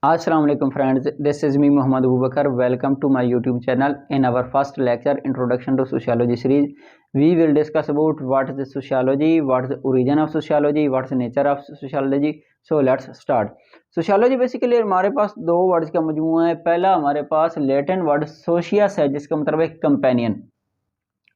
Assalamu alaikum friends, this is me Muhammad Abubakar. Welcome to my YouTube channel. In our first lecture, Introduction to Sociology series, we will discuss about what is the sociology, what is the origin of sociology, what is the nature of sociology. So let's start. Sociology basically हमारे पास दो words का मजमूआ है। पहला हमारे पास Latin word सोशियस है जिसका मतलब है कंपेनियन।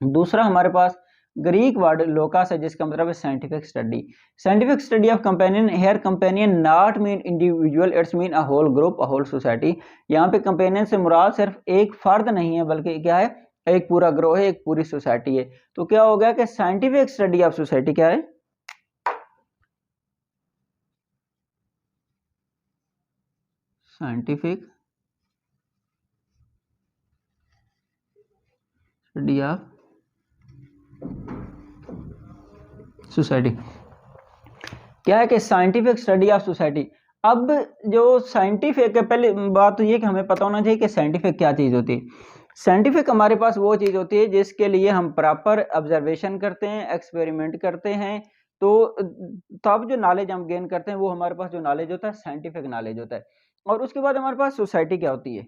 दूसरा हमारे पास ग्रीक वर्ड लोकस है जिसका मतलब है scientific study. Scientific study of companion, here companion not mean individual, it's mean a whole group, a whole society. यहाँ पे कंपेनियन से मुराद सिर्फ एक फर्द नहीं है बल्कि क्या है, एक पूरा ग्रोह है, एक पूरी सोसाइटी है। तो क्या हो गया कि साइंटिफिक स्टडी ऑफ सोसाइटी क्या है, साइंटिफिक स्टडी ऑफ सोसाइटी क्या है कि साइंटिफिक स्टडी ऑफ सोसाइटी। अब जो साइंटिफिक है, पहले बात तो ये कि हमें पता होना चाहिए कि साइंटिफिक क्या चीज़ होती है। साइंटिफिक हमारे पास वो चीज़ होती है जिसके लिए हम प्रॉपर ऑब्जर्वेशन करते हैं, एक्सपेरिमेंट करते हैं, तो तब जो नॉलेज हम गेन करते हैं वो हमारे पास जो नॉलेज होता है साइंटिफिक नॉलेज होता है। और उसके बाद हमारे पास सोसाइटी क्या होती है।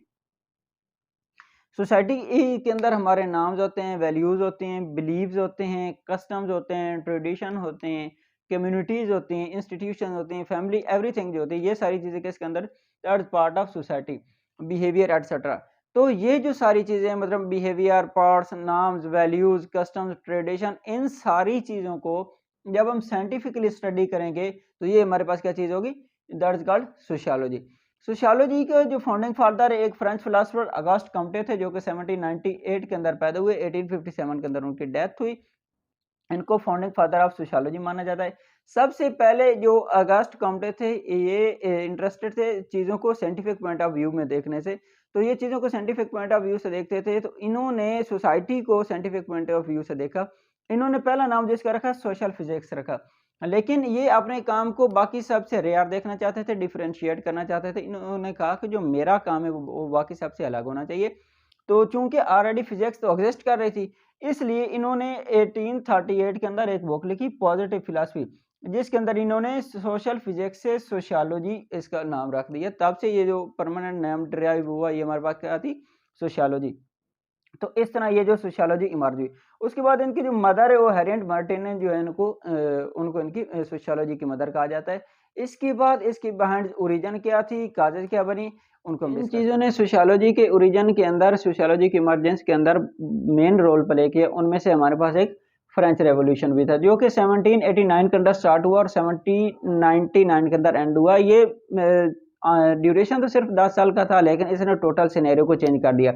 सोसाइटी के अंदर हमारे नाम्स होते हैं, वैल्यूज़ होते हैं, बिलीव्स होते हैं, कस्टम्स होते हैं, ट्रेडिशन होते हैं, कम्युनिटीज़ होती हैं, इंस्टीट्यूशन होती हैं, फैमिली, एवरीथिंग जो होती है, ये सारी चीज़ें किसके अंदर, that part of society, behaviour etcetera. तो ये जो सारी चीज़ें मतलब behaviour, parts, norms, values, customs, tradition, इन सारी चीज़ों को जब हम साइंटिफिकली स्टडी करेंगे तो ये हमारे पास क्या चीज़ होगी, that is called sociology. Sociology के जो फाउंडिंग फादर एक फ्रेंच फिलोसोफर अगस्ट कॉम्टे थे जो कि 1798 के अंदर पैदा हुए, 1857 के अंदर उनकी डेथ हुई। इनको फाउंडिंग फादर ऑफ सोशियोलॉजी माना जाता है। सबसे पहले जो अगस्ट कॉम्टे थे ये इंटरेस्टेड थे चीज़ों को साइंटिफिक पॉइंट ऑफ व्यू में देखने से। तो ये चीज़ों को साइंटिफिक पॉइंट ऑफ व्यू से देखते थे, तो इन्होंने सोसाइटी को साइंटिफिक पॉइंट ऑफ व्यू से देखा। इन्होंने पहला नाम जिसका रखा सोशल फिजिक्स रखा। लेकिन ये अपने काम को बाकी सबसे रेयर देखना चाहते थे, डिफरेंशिएट करना चाहते थे। इन्होंने कहा कि जो मेरा काम है वो बाकी सबसे अलग होना चाहिए। तो चूंकि ऑलरेडी फिजिक्स तो एग्जिस्ट कर रही थी, इसलिए इन्होंने 1838 के अंदर एक बुक लिखी पॉजिटिव फिलॉसफी, जिसके अंदर इन्होंने सोशल फिजिक्स से सोशियोलॉजी इसका नाम रख दिया। तब से ये जो परमानेंट नाम डिराइव हुआ ये हमारे पास क्या थी, सोशियोलॉजी। तो इस तरह ये जो सोशियोलॉजी इमर्ज हुई। उसके बाद इनकी जो मदर है वो हैरियट मार्टिन ने जो है उनको इनकी सोशियोलॉजी की मदर कहा जाता है। इसके बाद इसकी बिहाइंड ओरिजिन क्या थी, काजेज क्या बनी, उनको इन चीज़ों ने सोशियोलॉजी के ओरिजिन के अंदर, सोशियोलॉजी के इमर्जेंस के अंदर मेन रोल प्ले किया। उनमें से हमारे पास एक फ्रेंच रेवोल्यूशन भी था जो कि 1789 के अंदर स्टार्ट हुआ और 1799 के अंदर एंड हुआ। ये ड्यूरेशन तो सिर्फ 10 साल का था, लेकिन इसने टोटल सिनेरियो को चेंज कर दिया।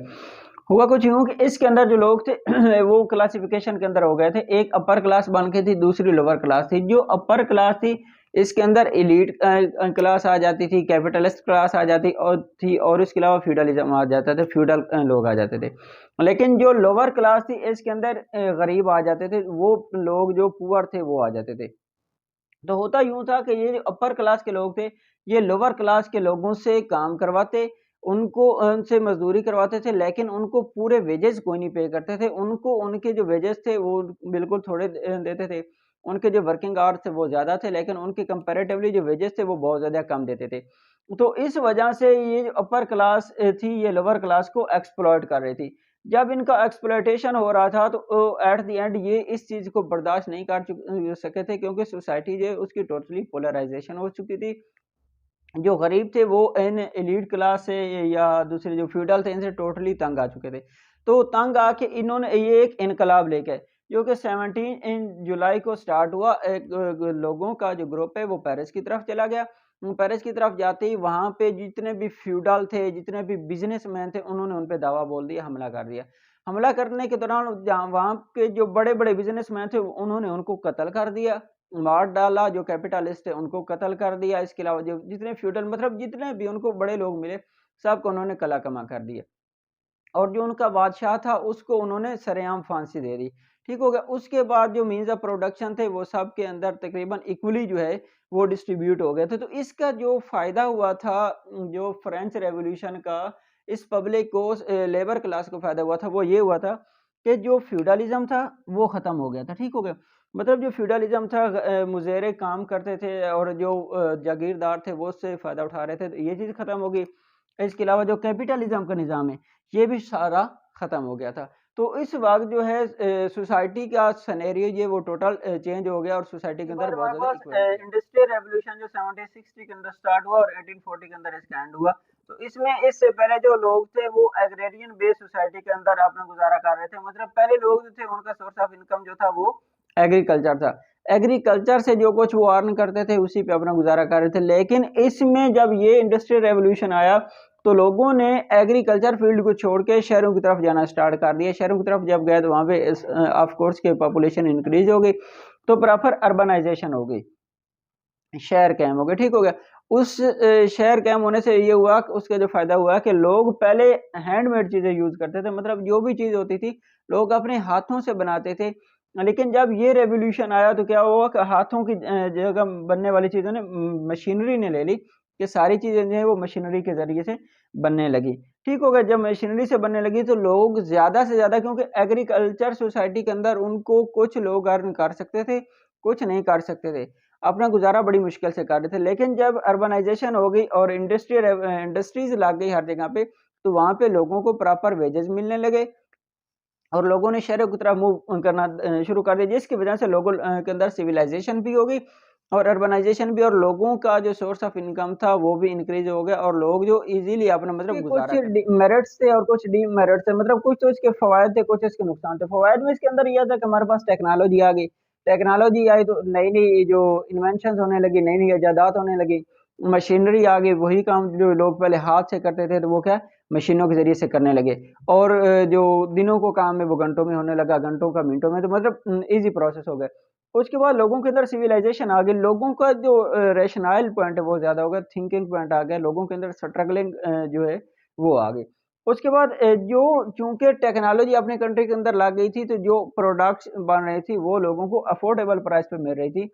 हुआ कुछ यूं कि इसके अंदर जो लोग थे वो क्लासिफिकेशन के अंदर हो गए थे। एक अपर क्लास बन गई थी, दूसरी लोअर क्लास थी। जो अपर क्लास थी इसके अंदर एलीट क्लास आ जाती थी, कैपिटलिस्ट क्लास आ जाती और थी, और इसके अलावा फ्यूडलिज्म आ जाता था, फ्यूडल लोग आ जाते थे। लेकिन जो लोअर क्लास थी इसके अंदर गरीब आ जाते थे, वो लोग जो पुअर थे वो आ जाते थे। तो होता यूं था कि ये जो अपर क्लास के लोग थे ये लोअर क्लास के लोगों से काम करवाते, उनको उनसे मजदूरी करवाते थे, लेकिन उनको पूरे वेजेस कोई नहीं पे करते थे। उनको उनके जो वेजेस थे वो बिल्कुल थोड़े देते थे। उनके जो वर्किंग आवर्स थे वो ज़्यादा थे, लेकिन उनके कंपैरेटिवली जो वेजेस थे वो बहुत ज़्यादा कम देते थे। तो इस वजह से ये जो अपर क्लास थी ये लोअर क्लास को एक्सप्लॉइट कर रही थी। जब इनका एक्सप्लॉइटेशन हो रहा था तो एट द एंड ये इस चीज़ को बर्दाश्त नहीं कर सके थे, क्योंकि सोसाइटी जो है उसकी टोटली पोलराइजेशन हो चुकी थी। जो गरीब थे वो इन एलीट क्लास से या दूसरे जो फ्यूडल थे इनसे टोटली तंग आ चुके थे। तो तंग आके इन्होंने ये एक इनकलाब लेके आए जो कि 17 इन जुलाई को स्टार्ट हुआ। एक लोगों का जो ग्रुप है वो पेरिस की तरफ चला गया। पेरिस की तरफ जाते ही वहाँ पे जितने भी फ्यूडल थे, जितने भी बिजनेसमैन थे, उन्होंने उन पे दावा बोल दिया, हमला कर दिया। हमला करने के दौरान जहाँ वहाँ के जो बड़े-बड़े बिजनेसमैन थे उन्होंने उनको कत्ल कर दिया, मार डाला। जो कैपिटलिस्ट है उनको कत्ल कर दिया। इसके अलावा जो जितने फ्यूडल मतलब जितने भी उनको बड़े लोग मिले सबको उन्होंने कला-कमा कर दिया। और जो उनका बादशाह था उसको उन्होंने सरेआम फांसी दे दी। ठीक हो गया। उसके बाद जो मीन्स ऑफ प्रोडक्शन थे वो सब के अंदर तकरीबन इक्वली जो है वो डिस्ट्रीब्यूट हो गए थे। तो इसका जो फ़ायदा हुआ था, जो फ्रेंच रेवोल्यूशन का इस पब्लिक को लेबर क्लास को फ़ायदा हुआ था वो ये हुआ था कि जो फ्यूडलिज़्म था वो ख़त्म हो गया था। ठीक हो गया। मतलब जो फ्यूडलिज्म था, मुजेरे काम करते थे और जो जागीरदार थे वो उससे फ़ायदा उठा रहे थे, तो ये चीज़ ख़त्म हो गई। इसके अलावा जो कैपिटलिज्म का निज़ाम है, ये भी सारा ख़त्म हो गया था। तो इस वक़्त जो है सोसाइटी का सिनेरियो ये वो टोटल चेंज हो गया और सोसाइटी के अंदर बहुत ज़्यादा इक्वालिटी। इंडस्ट्रियल रेवोल्यूशन जो 1760 के अंदर स्टार्ट हुआ और 1840 के अंदर इसका एंड हुआ। तो इसमें इससे पहले जो लोग थे वो एग्रेरियन बेस्ड सोसाइटी के अंदर अपना गुज़ारा कर रहे थे। मतलब पहले लोग जो थे उनका सोर्स ऑफ इनकम जो था वो एग्रीकल्चर था। एग्रीकल्चर से जो कुछ वो अर्न करते थे उसी पे अपना गुज़ारा कर रहे थे। लेकिन इसमें जब ये इंडस्ट्रियल रेवोल्यूशन आया तो लोगों ने एग्रीकल्चर फील्ड को छोड़ के शहरों की तरफ जाना स्टार्ट कर दिया। शहरों की तरफ जब गए तो वहाँ पे ऑफ कोर्स के पॉपुलेशन इंक्रीज हो गई, तो प्रॉपर अर्बनाइजेशन हो गई, शहर कायम हो गए, ठीक हो गया। उस शहर कायम होने से ये हुआ कि उसका जो फ़ायदा हुआ कि लोग पहले हैंडमेड चीज़ें यूज़ करते थे, मतलब जो भी चीज़ होती थी लोग अपने हाथों से बनाते थे। लेकिन जब ये रेवोल्यूशन आया तो क्या हुआ कि हाथों की जगह बनने वाली चीज़ों ने मशीनरी ने ले ली, कि सारी चीज़ें जो है वो मशीनरी के ज़रिए से बनने लगी। ठीक हो गया, जब मशीनरी से बनने लगी तो लोग ज़्यादा से ज़्यादा, क्योंकि एग्रीकल्चर सोसाइटी के अंदर उनको कुछ लोग अर्न कर सकते थे, कुछ नहीं कर सकते थे। अपना गुज़ारा बड़ी मुश्किल से कर रहे थे। लेकिन जब अर्बनाइज़ेशन हो गई और इंडस्ट्रीज़ लग गई हर जगह पे, तो वहाँ पे लोगों को प्रॉपर वेजेस मिलने लगे और लोगों ने शहरों की तरफ मूव करना शुरू कर दिया, जिसकी वजह से लोगों के अंदर सिविलाइज़ेशन भी हो गई और अर्बनाइज़ेशन भी, और लोगों का जो सोर्स ऑफ इनकम था वो भी इंक्रीज़ हो गया और लोग जो ईज़िली अपना मतलब गुज़ारा कुछ मेरिट्स थे और कुछ डीमेरिट्स थे, मतलब कुछ तो इसके फ़वायद थे, कुछ इसके नुकसान थे। फ़वायद में इसके अंदर ये था कि हमारे पास टेक्नोलॉजी आ गई। टेक्नोलॉजी आई तो नई-नई जो इन्वेंशन्स होने लगी, नई-नई इजादात होने लगी, मशीनरी आ गई, वही काम जो लोग पहले हाथ से करते थे तो वो क्या मशीनों के ज़रिए से करने लगे और जो दिनों को काम है वो घंटों में होने लगा, घंटों का मिनटों में, तो मतलब ईज़ी प्रोसेस हो गया। उसके बाद लोगों के अंदर सिविलाइज़ेशन आ गई, लोगों का जो रैशनल पॉइंट है वो ज़्यादा हो गया, थिंकिंग पॉइंट आ गया, लोगों के अंदर स्ट्रगलिंग जो है वो आ गई। उसके बाद जो चूँकि टेक्नोलॉजी अपनी कंट्री के अंदर ला गई थी, तो जो प्रोडक्ट्स बन रही थी वो लोगों को अफोर्डेबल प्राइस पे मिल रही थी।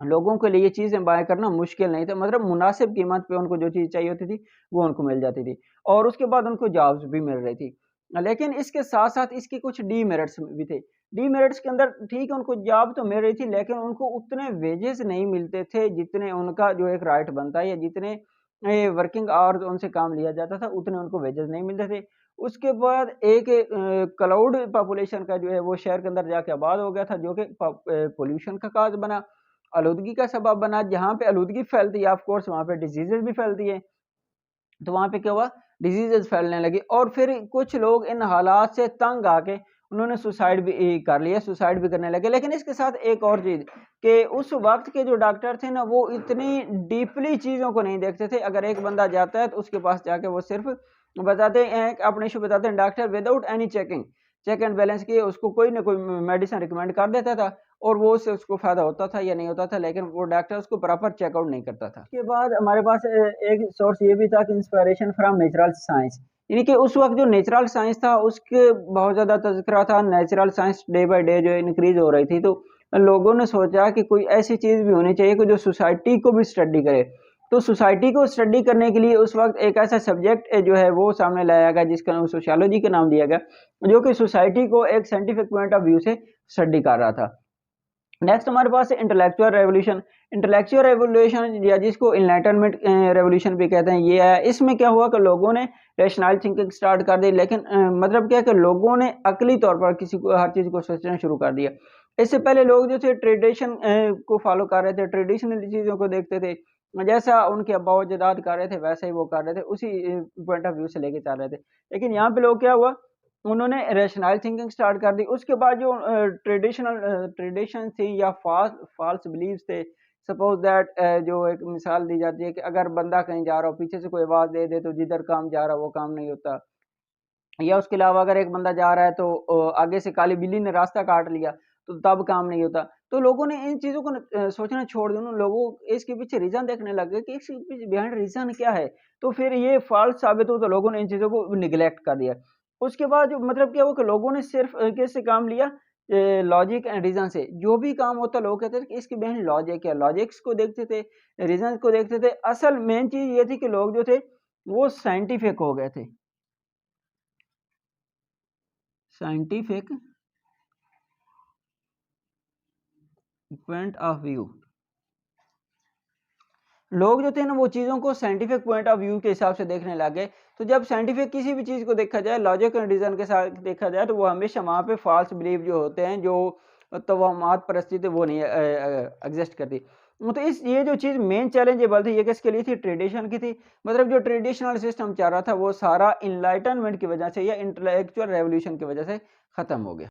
लोगों के लिए ये चीज़ें बाय करना मुश्किल नहीं था, मतलब मुनासिब कीमत पे उनको जो चीज़ चाहिए होती थी, वो उनको मिल जाती थी और उसके बाद उनको जॉब्स भी मिल रही थी। लेकिन इसके साथ-साथ इसके कुछ डीमेरिट्स भी थे। डीमेरिट्स के अंदर ठीक है उनको जॉब तो मिल रही थी, लेकिन उनको उतने वेजेस नहीं मिलते थे जितने उनका जो एक राइट बनता है, या जितने वर्किंग आवर्स उनसे काम लिया जाता था उतने उनको वेजेस नहीं मिलते थे। उसके बाद एक क्राउड पॉपुलेशन का जो है वो शहर के अंदर जाके आबाद हो गया था, जो कि पॉल्यूशन का काज़ बना, आलूदगी का सबब बना। जहाँ पे आलूदगी फैलती है ऑफ कोर्स वहाँ पे डिजीज़ेज़ भी फैलती है। तो वहाँ पे क्या हुआ, डिजीज़ेज़ फैलने लगी और फिर कुछ लोग इन हालात से तंग आके उन्होंने सुसाइड भी कर लिया, सुसाइड भी करने लगे। लेकिन इसके साथ एक और चीज़ कि उस वक़्त के जो डॉक्टर थे ना, वो इतनी डीपली चीज़ों को नहीं देखते थे। अगर एक बंदा जाता है तो उसके पास जाके वो सिर्फ़ बताते हैं, अपने इश्यू बताते हैं, doctor without any check and balance किए उसको कोई ना कोई मेडिसिन रिकमेंड कर देता था और वो उससे उसको फ़ायदा होता था या नहीं होता था, लेकिन वो डॉक्टर उसको प्रॉपर चेकआउट नहीं करता था। उसके बाद हमारे पास एक सोर्स ये भी था कि इंस्पिरेशन फ्रॉम नेचुरल साइंस, यानी कि उस वक़्त जो नेचुरल साइंस था उसके बहुत ज़्यादा तज़किरा था। Natural science day by day जो है इंक्रीज़ हो रही थी, तो लोगों ने सोचा कि कोई ऐसी चीज़ भी होनी चाहिए कि जो सोसाइटी को भी स्टडी करे। तो सोसाइटी को स्टडी करने के लिए उस वक़्त एक ऐसा सब्जेक्ट जो है वो सामने लाया गया जिसका नाम सोशियोलॉजी का नाम दिया गया, जो कि सोसाइटी को एक साइंटिफिक पॉइंट ऑफ व्यू से स्टडी कर रहा था। नेक्स्ट हमारे पास है इंटेलेक्चुअल रेवोल्यूशन। इंटेलेक्चुअल रेवोल्यूशन या जिसको एनलाइटनमेंट रेवोल्यूशन भी कहते हैं, ये आया। इसमें क्या हुआ कि लोगों ने रैशनल थिंकिंग स्टार्ट कर दी, लेकिन मतलब क्या है कि लोगों ने अकली तौर पर किसी को हर चीज़ को सोचना शुरू कर दिया। इससे पहले लोग जो थे ट्रेडिशन को फॉलो कर रहे थे, ट्रेडिशनल चीज़ों को देखते थे। जैसा उनके आबा अजदाद कर रहे थे वैसा ही वो कर रहे थे, उसी पॉइंट ऑफ व्यू से लेके चल रहे थे। लेकिन यहाँ पे लोग क्या हुआ, उन्होंने रैशनल थिंकिंग स्टार्ट कर दी। उसके बाद जो ट्रेडिशन थी या फ़ॉल्स बिलीव्स थे, सपोज़ दैट जो एक मिसाल दी जाती है कि अगर बंदा कहीं जा रहा हो, पीछे से कोई आवाज़ दे दे तो जिधर काम जा रहा है वो काम नहीं होता। या उसके अलावा अगर एक बंदा जा रहा है तो आगे से काली बिल्ली ने रास्ता काट लिया, तो तब काम नहीं होता। तो लोगों ने इन चीज़ों को सोचना छोड़ दिया, उन लोगों इसके पीछे रीज़न देखने लग गए कि इसके पीछे बिहाइंड रीज़न क्या है? तो फिर ये फ़ॉल्स साबित हुआ तो लोगों ने इन चीज़ों को नेग्लेक्ट कर दिया। उसके बाद जो मतलब क्या हुआ कि लोगों ने सिर्फ़ किससे काम लिया, लॉजिक एंड रीज़न से। जो भी काम होता लोग कहते थे कि इसके बिहाइंड लॉजिक है, लॉजिक्स को देखते थे, रीज़न्स को देखते थे। असल मेन चीज़ ये थी कि लोग जो थे वो साइंटिफ़िक हो गए थे। साइंटिफिक पॉइंट ऑफ व्यू, लोग जो थे ना वो चीज़ों को साइंटिफिक पॉइंट ऑफ व्यू के हिसाब से देखने लगे। तो जब साइंटिफिक किसी भी चीज़ को देखा जाए, लॉजिक एंड रीज़न के साथ देखा जाए, तो वो हमेशा वहाँ पे फॉल्स बिलीफ जो होते हैं, जो तवहमात परस्ती थी, वो नहीं एग्जिस्ट करती। तो इस ये जो चीज़ मेन चैलेंजेबल थी, ये किसके लिए थी? ट्रेडिशन की थी। मतलब जो ट्रेडिशनल सिस्टम चल रहा था वो सारा इनलाइटनमेंट की वजह से या इंटेलेक्चुअल रेवोल्यूशन की वजह से ख़त्म हो गया।